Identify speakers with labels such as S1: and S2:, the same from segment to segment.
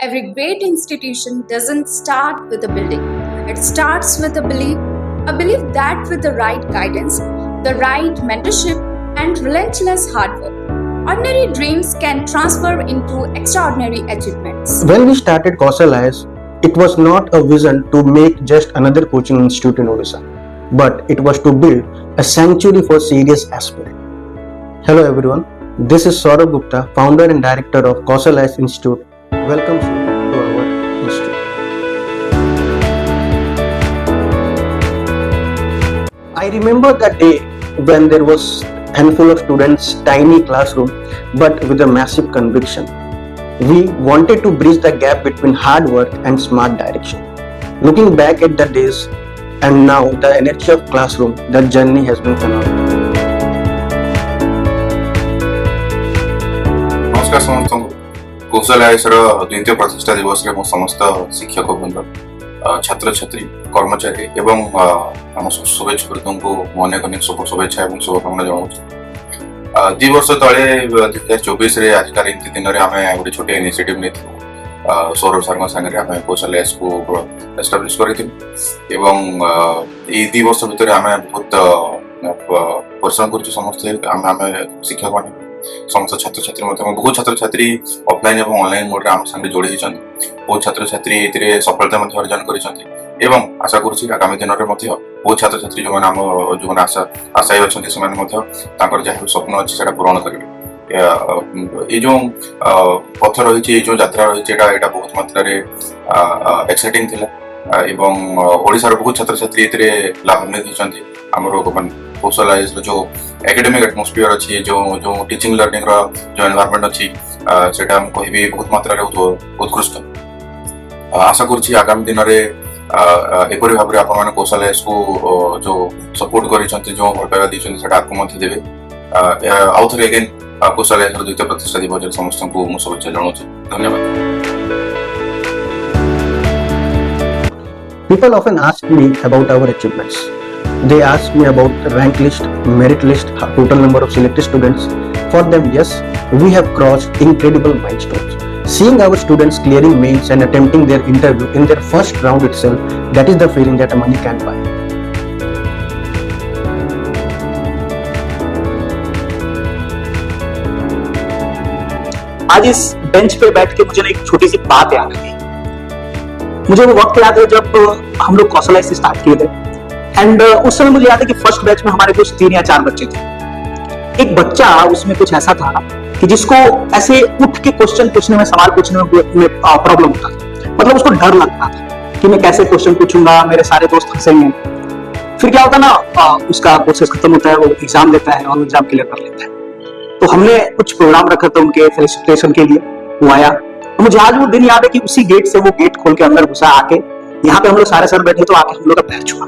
S1: Every great institution doesn't start with a building. It starts with a belief that with the right guidance, the right mentorship, and relentless hard work, ordinary dreams can transfer into extraordinary achievements.
S2: When we started Kausal IAS, it was not a vision to make just another coaching institute in Odisha, but it was to build a sanctuary for serious aspirants. Hello everyone, this is Saurabh Gupta, founder and director of Kausal IAS Institute. Welcome to our institute. I remember the day when there was a handful of students, tiny classroom, but with a massive conviction. We wanted to bridge the gap between hard work and smart direction. Looking back at the days and now the energy of classroom, the journey has been phenomenal.
S3: नमस्कार समस्त कौशल IAS द्वितीय प्रतिष्ठा दिवस में समस्त शिक्षक वृंद छात्र छात्री कर्मचारी एवं आम शुभेच्छुक को अनेक अनेक शुभेच्छा और शुभकामना जनाऊँ। 2 वर्ष तले 2024 आजिकार एमती दिन में आम गोटे छोटे इनिशिएटिव नहीं सौरभ सर सागर आम कौशल आईएएस को एस्टाब्लिश करें 2 वर्ष भितर आम बहुत परिश्रम कर समस्त आम शिक्षक मैंने समस्त छात्र छात्री बहुत छात्र छात्री ऑफलाइन और ऑनलाइन मोड आम सामने जोड़ी होती बहुत छात्र छात्री ए सफलता अर्जन कर आशा करुँच आगामी दिन में बहुत छात्र छात्री जो जो आशायी अच्छा से जहाँ स्वप्न अच्छी से पूरण करेंगे। ये जो पथ रही जो यात्रा रही बहुत मात्रा एक्साइटिंग थिला एवं ओडिशार बहुत छात्र छात्री लाभान्वित होती आमर कौशल आईएएस जो एकेडमिक एटमोस्फियर अच्छी जो टीचिंग लर्निंग जो एनवायरनमेंट अच्छी से कहि बहुत मात्रा उत्कृष्ट आशा करुँच आगामी दिन में एपरी भाव में आप कौशल आईएएस को जो सपोर्ट कर जो भल पाइबा देते आपको देवे आउ थे अगेन कौशल आईएएस द्वितीय प्रतिष्ठा दिवस समस्त को मुझे शुभेच्छा जनाऊँ। धन्यवाद।
S2: People often ask me about our achievements. They ask me about rank list, merit list, total number of selected students. For them, yes, we have crossed incredible milestones. Seeing our students clearing mains and attempting their interview in their first round itself, that is the feeling that money can't buy.
S4: आज इस bench पे बैठ के मुझे एक छोटी सी बात याद आई। मुझे वो वक्त याद है जब हम लोग कौशल आईएएस स्टार्ट किए थे एंड उस समय मुझे याद है कि फर्स्ट बैच में हमारे कुछ 3 या 4 बच्चे थे। एक बच्चा उसमें कुछ ऐसा था कि जिसको ऐसे उठ के क्वेश्चन पूछने में सवाल पूछने में प्रॉब्लम होता था, मतलब उसको डर लगता था कि मैं कैसे क्वेश्चन पूछूंगा, मेरे सारे दोस्त हंसेंगे। फिर क्या होता ना, उसका प्रोसेस खत्म होता है, वो एग्जाम देता है और एग्जाम क्लियर कर लेता है। तो हमने कुछ प्रोग्राम रखा था उनके फेलिसिटेशन के लिए, वो आया। तो मुझे आज वो दिन याद है कि उसी गेट से वो गेट खोल के अंदर घुसा, आके यहाँ पे हम लोग सारे सर बैठे तो आके हम लोग का पैर छुआ।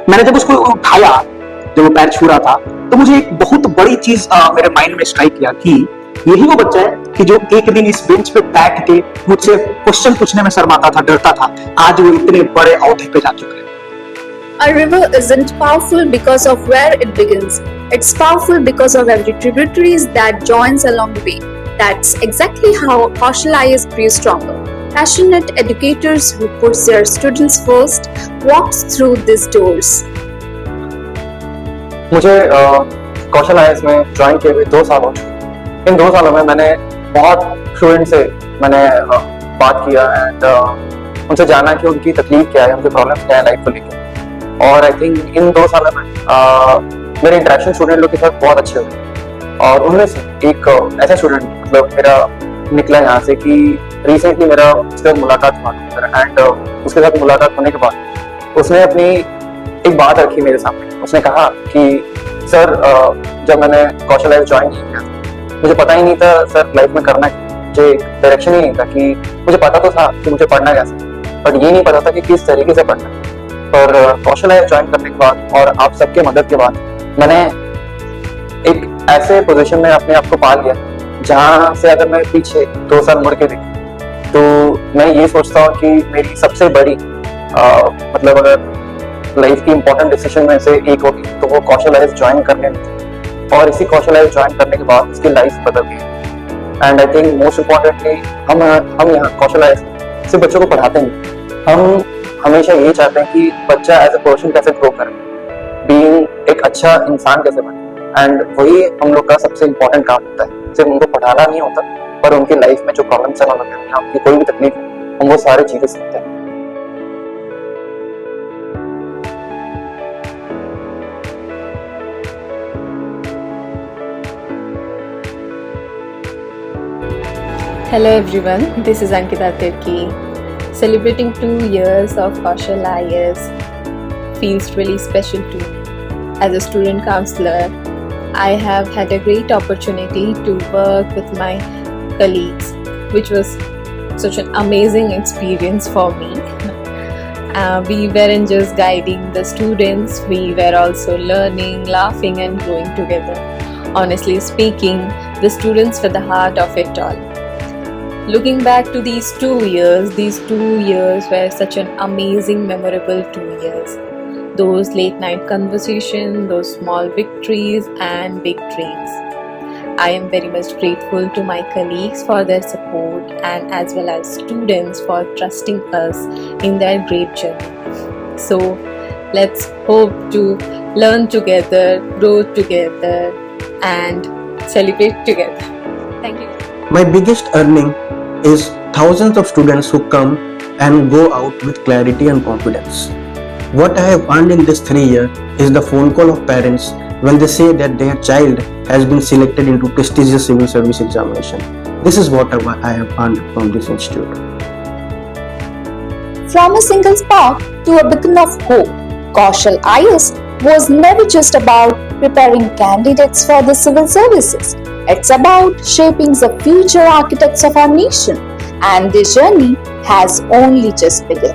S4: मैंने जब उसको उठाया, जब वो पैर छू रहा था, तो मुझे एक बहुत बड़ी चीज मेरे माइंड में स्ट्राइक किया कि यही वो बच्चा है कि जो एक दिन इस बेंच पे बैठ के मुझसे क्वेश्चन पूछने में शर्माता था, डरता था, आज वो इतने बड़े ओहदे पे जा चुके हैं।
S1: A river isn't powerful because of where it begins. It's powerful because of every tributaries that joins along the way. That's exactly how Kaushal IAS grew stronger. Passionate educators who puts their students first walks through these doors.
S5: मुझे कौशल IAS में join किए हुए 2 साल हो चुके। इन 2 सालों में मैंने बहुत स्टूडेंट से मैंने बात किया एंड उनसे जाना कि उनकी तकलीफ क्या है, उनके प्रॉब्लम्स क्या है लाइफ को लेकर। और आई थिंक इन 2 सालों में मेरे इंटरेक्शन स्टूडेंट लोग के साथ बहुत अच्छे हुए और उनमें से एक ऐसा स्टूडेंट मतलब मेरा निकला यहाँ से कि रिसेंटली मेरा उसके साथ मुलाकात हुआ एंड उसके साथ मुलाकात होने के बाद उसने अपनी एक बात रखी मेरे सामने। उसने कहा कि सर जब मैंने कौशल आईएएस ज्वाइन किया मुझे पता ही नहीं था सर लाइफ में करना क्या, मुझे डायरेक्शन ही नहीं था। कि मुझे पता तो था कि मुझे पढ़ना कैसे, बट ये नहीं पता था कि किस तरीके से पढ़ना। पर कौशल आईएएस ज्वाइन करने के बाद और आप सबके मदद के बाद मैंने एक ऐसे पोजीशन में अपने आप को पा लिया जहाँ से अगर मैं पीछे 2 साल मुड़ के देखूं तो मैं ये सोचता हूँ कि मेरी सबसे बड़ी मतलब अगर लाइफ की इंपॉर्टेंट डिसीजन में से एक होगी तो वो कौशल आईएएस ज्वाइन करने में थी। और इसी कौशल आईएएस ज्वाइन करने के बाद उसकी लाइफ बदल गई। And I think most importantly हम यहाँ कौशल आईएएस सिर्फ बच्चों को पढ़ाते नहीं, हम हमेशा यही चाहते हैं कि बच्चा एज अ पर्सन कैसे ग्रो करे, बीइंग एक अच्छा इंसान कैसे बने, एंड वही हम लोग का सबसे इम्पोर्टेंट काम होता है। सिर्फ उनको पढ़ाना नहीं होता, पर उनकी लाइफ में जो प्रॉब्लम्स है या उनकी कोई भी तकलीफ है, हम वो सारी चीजें सीखते हैं।
S6: Hello everyone, this is Ankita Tirki. Celebrating 2 years of Kaushal IAS feels really special to me. As a student counselor, I have had a great opportunity to work with my colleagues, which was such an amazing experience for me. We weren't just guiding the students, we were also learning, laughing and growing together. Honestly speaking, the students were the heart of it all. Looking back to these 2 years were such an amazing, memorable 2 years. Those late night conversations, those small victories and big dreams. I am very much grateful to my colleagues for their support and as well as students for trusting us in their great journey. So let's hope to learn together, grow together and celebrate together. Thank you.
S2: My biggest earning is thousands of students who come and go out with clarity and confidence. What I have earned in this 3 years is the phone call of parents when they say that their child has been selected into prestigious civil service examination. This is what I have earned from this institute.
S1: From a single spark to a beacon of hope, Kaushal IAS was never just about preparing candidates for the civil services. It's about shaping the future architects of our nation, and this journey has only just begun.